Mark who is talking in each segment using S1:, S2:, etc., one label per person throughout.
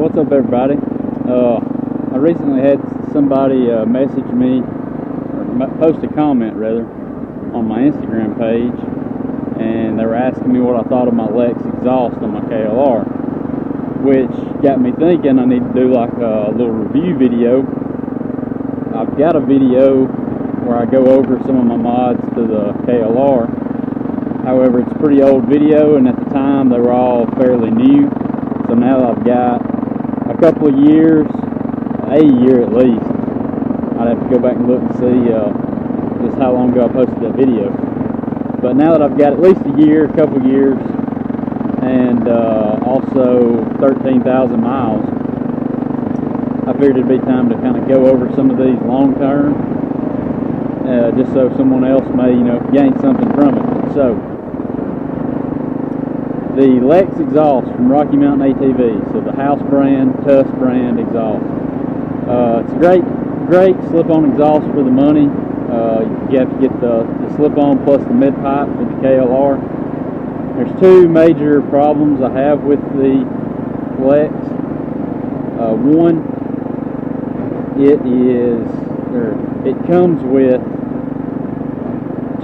S1: what's up everybody? I recently had somebody message me, or post a comment rather, on my Instagram page, and they were asking me what I thought of my Lex exhaust on my KLR, which got me thinking I need to do like a little review video. I've got a video where I go over some of my mods to the KLR. However, it's a pretty old video, and at the time they were all fairly new. So now that I've got a couple of years, a year at least, I'd have to go back and look and see just how long ago I posted that video. But now that I've got at least a year, a couple of years, and also 13,000 miles, I figured it'd be time to kind of go over some of these long term, just so someone else may, gain something from it. So, the Lex exhaust from Rocky Mountain ATV, so the house brand, Tuss brand exhaust. It's a great slip-on exhaust for the money. You have to get the slip-on plus the mid-pipe for the KLR. There's two major problems I have with the Lex. One, it comes with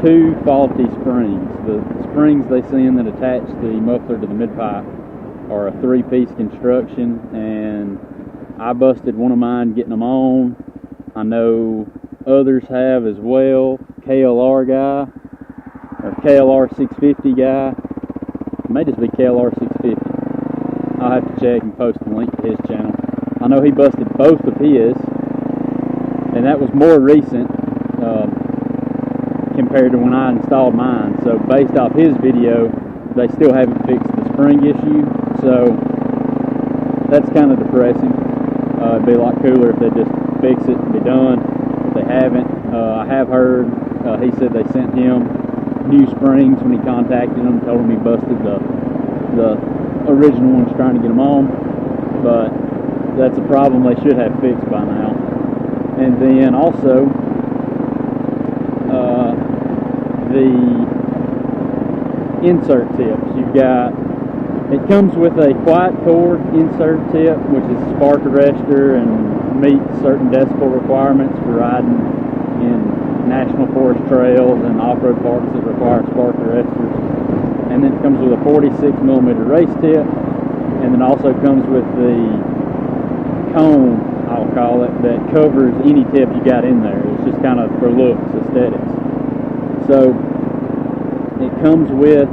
S1: two faulty springs. The springs they send that attach the muffler to the mid-pipe are a three-piece construction, and I busted one of mine getting them on. I know others have as well. KLR guy, or KLR 650 guy, it may just be KLR 650. I'll have to check and post a link to his channel. I know he busted both of his, and that was more recent compared to when I installed mine. So based off his video, they still haven't fixed the spring issue, so that's kind of depressing. It'd be a lot cooler if they just fix it and be done, but they haven't. I have heard, he said they sent him new springs when he contacted them, told him he busted the original ones trying to get them on, but that's a problem they should have fixed by now. And then also, the insert tips. It comes with a quiet cord insert tip, which is spark arrestor and meets certain decibel requirements for riding in national forest trails and off-road parks that require spark arrestors. And then it comes with a 46mm race tip, and then also comes with the cone, I'll call it, that covers any tip you got in there. It's just kind of for looks, aesthetics. So it comes with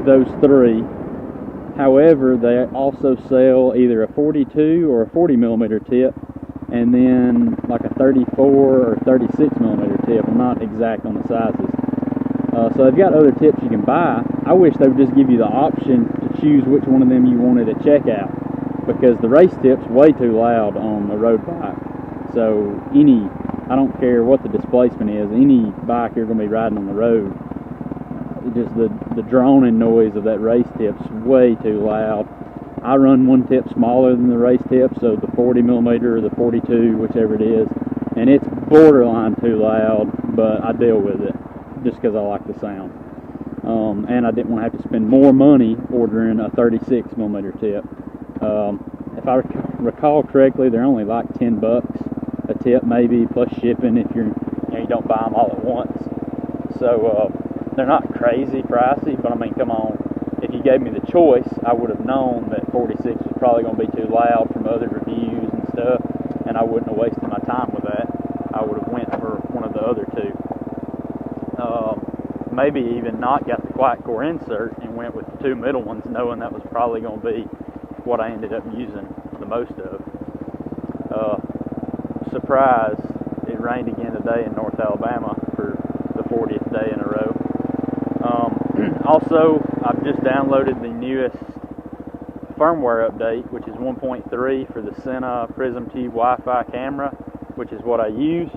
S1: those three. However, they also sell either a 42 or a 40mm tip, and then like a 34 or 36mm tip. I'm not exact on the sizes. So they've got other tips you can buy. I wish they would just give you the option to choose which one of them you wanted at checkout, because the race tip's way too loud on a road bike. So I don't care what the displacement is, any bike you're going to be riding on the road, just the droning noise of that race tip's way too loud. I run one tip smaller than the race tip, so the 40mm or the 42, whichever it is, and it's borderline too loud, but I deal with it just because I like the sound. And I didn't want to have to spend more money ordering a 36mm tip. If I recall correctly, they're only like $10 a tip, maybe, plus shipping if you don't buy them all at once. So they're not crazy pricey, but I mean, come on, if you gave me the choice, I would have known that 46 was probably going to be too loud from other reviews and stuff, and I wouldn't have wasted my time with that. I would have went for one of the other two. Maybe even not got the quiet core insert and went with the two middle ones, knowing that was probably going to be what I ended up using the most of. Surprise, it rained again today in North Alabama for the 40th day in a row. Also, I've just downloaded the newest firmware update, which is 1.3 for the Sena Prism Tube Wi-Fi camera, which is what I use.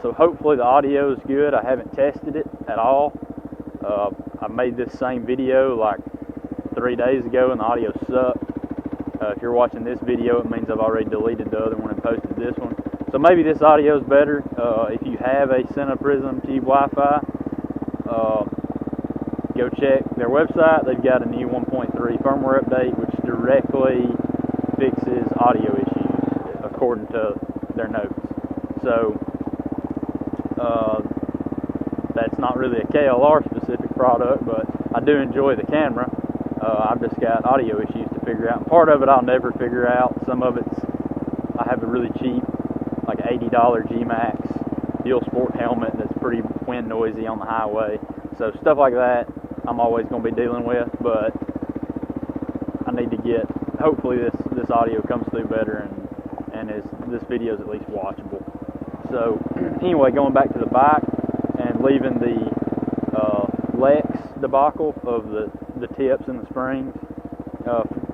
S1: So hopefully the audio is good. I haven't tested it at all. I made this same video like 3 days ago and the audio sucked. If you're watching this video, it means I've already deleted the other one and posted this one. So maybe this audio is better. If you have a Sena Prism Tube Wi-Fi, go check their website. They've got a new 1.3 firmware update, which directly fixes audio issues, according to their notes. So that's not really a KLR specific product, but I do enjoy the camera. I've just got audio issues to figure out. And part of it I'll never figure out. Some of it's, I have a really cheap, like $80 G-Max DualSport helmet that's pretty wind noisy on the highway. So stuff like that I'm always going to be dealing with, but I need to get, hopefully this audio comes through better and this video is at least watchable. So anyway, going back to the bike and leaving the Lex debacle of the tips and the springs.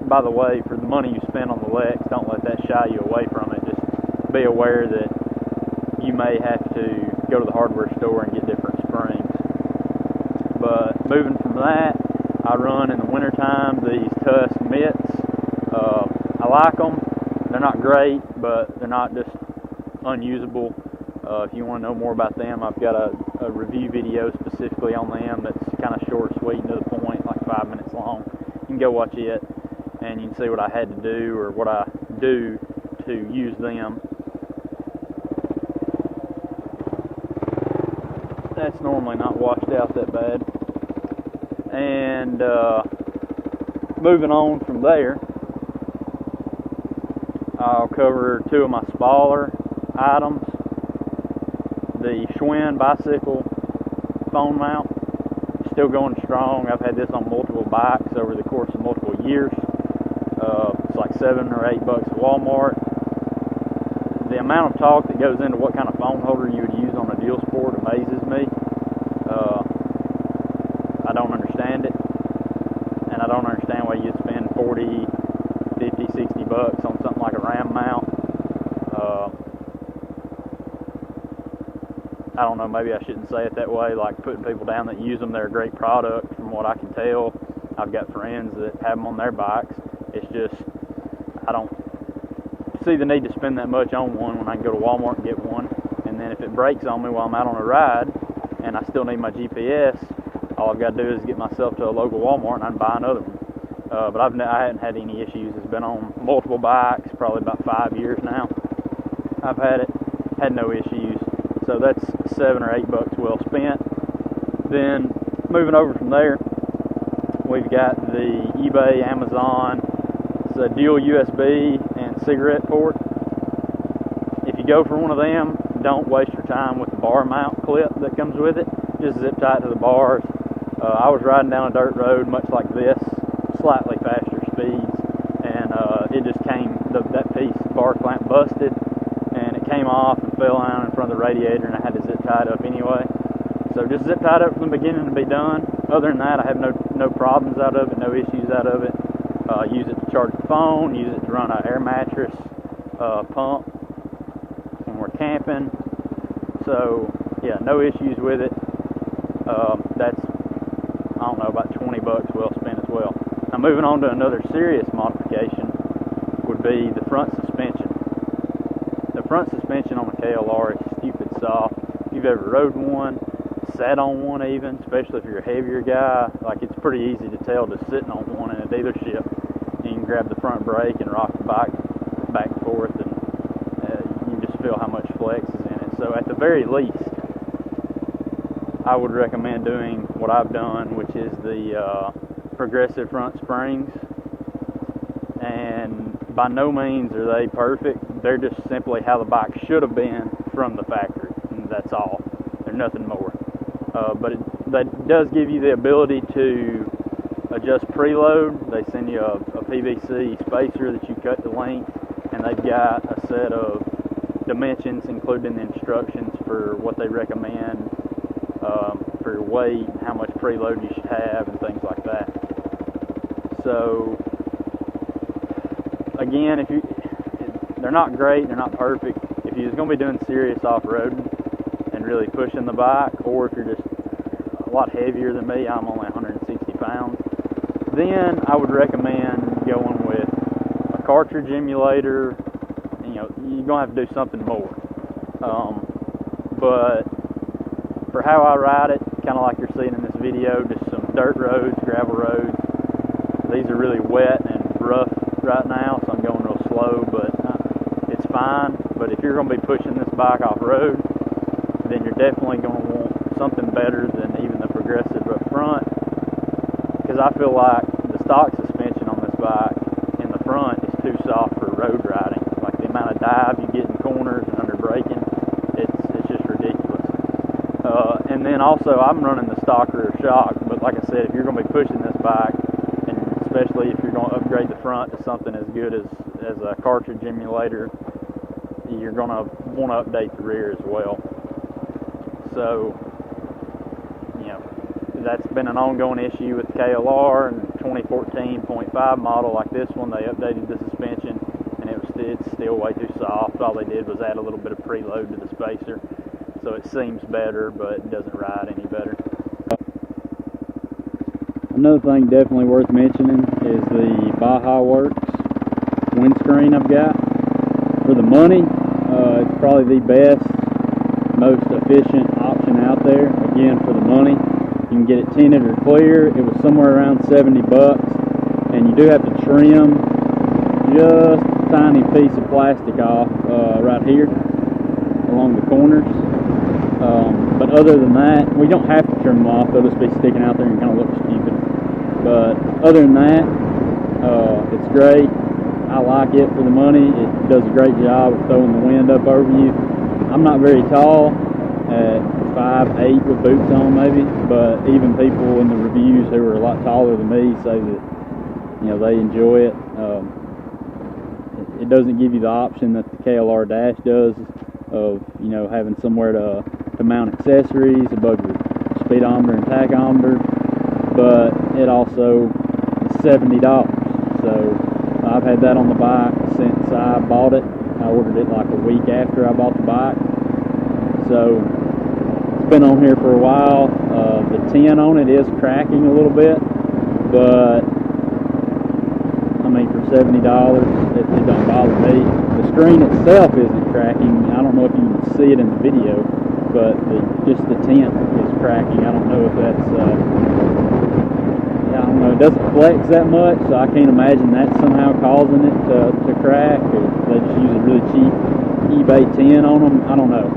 S1: By the way, for the money you spend on the Lex, don't let that shy you away from it. Just be aware that you may have to go to the hardware store and get different springs. But moving from that, I run in the wintertime these Tusk mitts. I like them. They're not great, but they're not just unusable. If you want to know more about them, I've got a review video specifically on them that's kind of short, sweet, and to the point, like 5 minutes long. You can go watch it, and you can see what I had to do or what I do to use them. That's normally not washed out that bad. And moving on from there, I'll cover two of my smaller items. The Schwinn bicycle phone mount, still going strong. I've had this on multiple bikes over the course of multiple years. It's like $7 or $8 at Walmart. The amount of talk that goes into what kind of phone holder you would use on a DualSport amazes me. I don't understand it, and I don't understand why you'd spend $40, $50, $60 on something like a RAM mount. I don't know, maybe I shouldn't say it that way, like putting people down that use them. They're a great product from what I can tell. I've got friends that have them on their bikes. It's just, I don't see the need to spend that much on one when I can go to Walmart and get one. And then if it breaks on me while I'm out on a ride and I still need my GPS, all I've got to do is get myself to a local Walmart and I can buy another one. But I hadn't had any issues. It's been on multiple bikes, probably about 5 years now. I've had it, had no issues. So that's $7 or $8 well spent. Then moving over from there, we've got the eBay, Amazon. It's a dual USB and cigarette port. If you go for one of them, don't waste your time with the bar mount clip that comes with it. Just zip tie it to the bars. I was riding down a dirt road much like this, slightly faster speeds, and it just came, that piece, bar clamp busted, and it came off and fell down in front of the radiator, and I had to zip tie it up anyway. So just zip tie it up from the beginning to be done. Other than that, I have no problems out of it, no issues out of it. Use it to charge the phone, use it to run an air mattress pump when we're camping. So yeah, no issues with it. That's, I don't know, about $20 well spent as well. Now moving on to another serious modification would be the front suspension. The front suspension on a KLR is stupid soft. If you've ever rode one, sat on one even, especially if you're a heavier guy, like it's pretty easy to tell just sitting on one in a dealership. You can grab the front brake and rock the bike back and forth, and you just feel how much flex is in it. So at the very least, I would recommend doing what I've done, which is the progressive front springs. And by no means are they perfect. They're just simply how the bike should have been from the factory, and that's all. There's nothing more. But that does give you the ability to adjust preload. They send you a PVC spacer that you cut to length, and they've got a set of dimensions included in the instructions for what they recommend for your weight and how much preload you should have and things like that. So again, they're not great, they're not perfect. If you're going to be doing serious off-roading and really pushing the bike, or if you're just a lot heavier than me, I'm only 160 pounds, then I would recommend going with a cartridge emulator. You know, you're going to have to do something more. But for how I ride it, kind of like you're seeing in this video, just some dirt roads, gravel roads. These are really wet and rough right now, so I'm going real slow, but it's fine. But if you're going to be pushing this bike off-road, then you're definitely going to want something better than even the progressive up front, because I feel like the stock suspension on this bike in the front is too soft for road riding. Like the amount of dive you get in corners and under braking, it's just ridiculous. And then also I'm running the stock rear shock, but like I said, if you're going to be pushing this bike, and especially if you're going to upgrade the front to something as good as a cartridge emulator, you're going to want to update the rear as well. So, you know, that's been an ongoing issue with the KLR and 2014.5 model like this one. They updated the suspension, and it's still way too soft. All they did was add a little bit of preload to the spacer, so it seems better, but it doesn't ride any better. Another thing definitely worth mentioning is the Baja Works windscreen I've got. For the money, it's probably the best, most efficient option out there. Again, for the money, you can get it tinted or clear. It was somewhere around 70 bucks, and you do have to trim just a tiny piece of plastic off right here along the corners. But other than that, we don't have to trim them off. They'll just be sticking out there and kind of look stupid. But other than that, it's great. I like it for the money. It does a great job of throwing the wind up over you. I'm not very tall, at 5'8" with boots on maybe, but even people in the reviews who are a lot taller than me say that, you know, they enjoy it. It doesn't give you the option that the KLR Dash does of, you know, having somewhere to mount accessories above your speedometer and tachometer, but it also is $70. So I've had that on the bike since I bought it. I ordered it like a week after I bought the bike. So it's been on here for a while. The tin on it is cracking a little bit, but I mean, for $70, it don't bother me. The screen itself isn't cracking. I don't know if you can see it in the video, but just the tint is cracking. I don't know if that's I don't know, it doesn't flex that much, so I can't imagine that's somehow causing it to crack, or they just use a really cheap eBay tin on them. I don't know.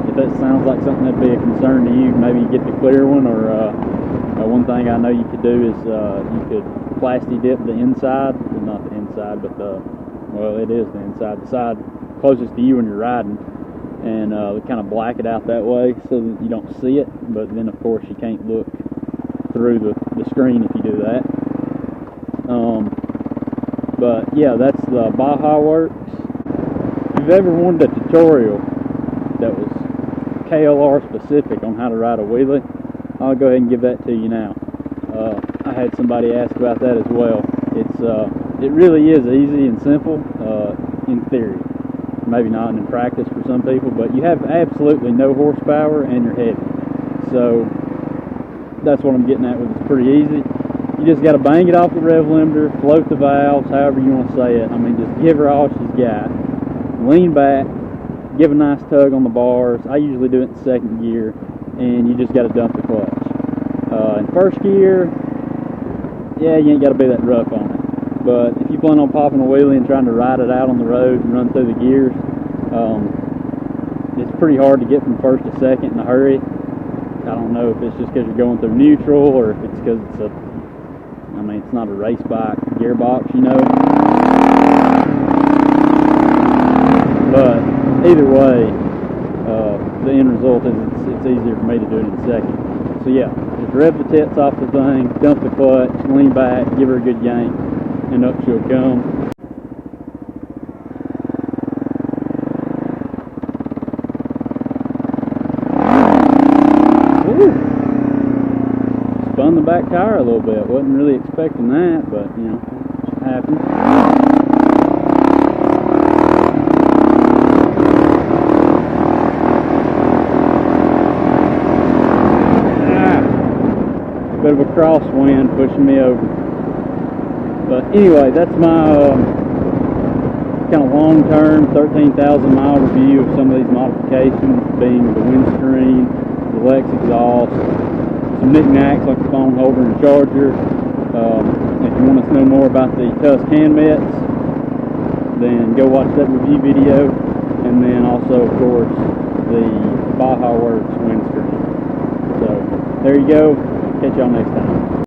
S1: If that sounds like something that'd be a concern to you, maybe you get the clear one, or one thing I know you could do is you could plasti dip the inside, well, not the inside, but well, it is the inside, the side closest to you when you're riding, and kind of black it out that way so that you don't see it, but then of course you can't look through the screen if you do that. But yeah, that's the Baja Works. If you've ever wanted a tutorial that was KLR specific on how to ride a wheelie, I'll go ahead and give that to you now. I had somebody ask about that as well. It really is easy and simple in theory. Maybe not in practice for some people, but you have absolutely no horsepower and you're heavy. So that's what I'm getting at with it's pretty easy. You just got to bang it off the rev limiter, float the valves, however you want to say it. I mean, just give her all she's got. Lean back, give a nice tug on the bars. I usually do it in second gear, and you just got to dump the clutch. In first gear, yeah, you ain't got to be that rough on it. But if you plan on popping a wheelie and trying to ride it out on the road and run through the gears, it's pretty hard to get from first to second in a hurry. I don't know if it's just because you're going through neutral, or if it's because it's it's not a race bike gearbox, you know. But either way, the end result is it's easier for me to do it in second. So yeah, just rev the tits off the thing, dump the clutch, lean back, give her a good yank, and up she'll come. Spun the back tire a little bit. Wasn't really expecting that, but you know, it happens. Bit of a crosswind pushing me over. But anyway, that's my kind of long-term 13,000 mile review of some of these modifications, being the windscreen, the Lex exhaust, some knickknacks like the phone holder and charger, If you want to know more about the Tusk hand mitts, then go watch that review video, and then also, of course, the Baja Works windscreen. So there you go. Catch y'all next time.